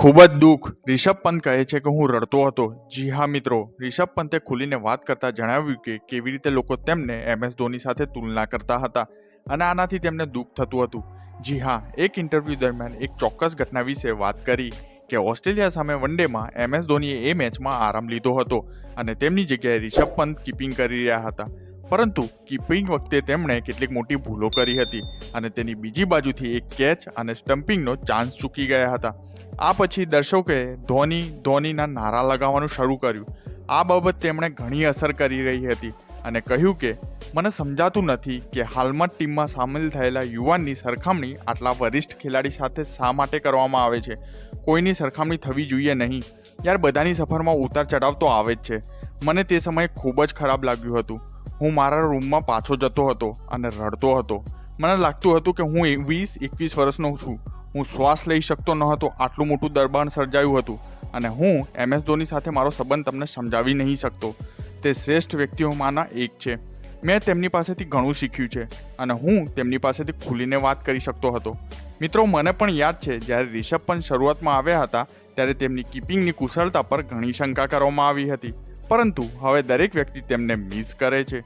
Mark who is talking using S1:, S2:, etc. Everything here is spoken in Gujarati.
S1: ખૂબ જ દુઃખ. રિષભ પંત કહે છે કે હું રડતો હતો. જી હા મિત્રો, રિષભ પંતે ખુલીને વાત કરતા જણાવ્યું કે કેવી રીતે લોકો તેમને MS ધોની સાથે તુલના કરતા હતા અને આનાથી તેમને દુઃખ થતું હતું. જી હા, એક ઇન્ટરવ્યૂ દરમિયાન એક ચોક્કસ ઘટના વિશે વાત કરી કે ઓસ્ટ્રેલિયા સામે વનડેમાં MS ધોનીએ એ મેચમાં આરામ લીધો હતો અને તેમની જગ્યાએ રિષભ પંત કીપિંગ કરી રહ્યા હતા. પરંતુ કીપિંગ વખતે તેમણે કેટલીક મોટી ભૂલો કરી હતી અને તેની બીજી બાજુથી એક કેચ અને સ્ટમ્પિંગનો ચાન્સ ચૂકી ગયા હતા. આ પછી દર્શકોએ ધોનીના નારા લગાવવાનું શરૂ કર્યું. આ બાબત તેમણે ઘણી અસર કરી રહી હતી અને કહ્યું કે મને સમજાતું નથી કે હાલમાં ટીમમાં સામેલ થયેલા યુવાનની સરખામણી આટલા વરિષ્ઠ ખેલાડી સાથે શા માટે કરવામાં આવે છે. કોઈની સરખામણી થવી જોઈએ નહીં. યાર, બધાની સફરમાં ઉતાર ચઢાવ તો આવે જ છે. મને તે સમયે ખૂબ જ ખરાબ લાગ્યું હતું. હું મારા રૂમમાં પાછો જતો હતો અને રડતો હતો. મને લાગતું હતું કે હું 20-21 વર્ષનો છું. હું શ્વાસ લઈ શકતો ન હતો. આટલું મોટું દબાણ સર્જાયું હતું અને હું MS ધોની સાથે મારો સંબંધ તમને સમજાવી નહીં શકતો. તે શ્રેષ્ઠ વ્યક્તિઓમાંના એક છે. મેં તેમની પાસેથી ઘણું શીખ્યું છે અને હું તેમની પાસેથી ખુલીને વાત કરી શકતો હતો. મિત્રો, મને પણ યાદ છે જ્યારે રિષભ પંત શરૂઆતમાં આવ્યા હતા ત્યારે તેમની કીપિંગની કુશળતા પર ઘણી શંકા કરવામાં આવી હતી, પરંતુ હવે દરેક વ્યક્તિ તેમને મિસ કરે છે.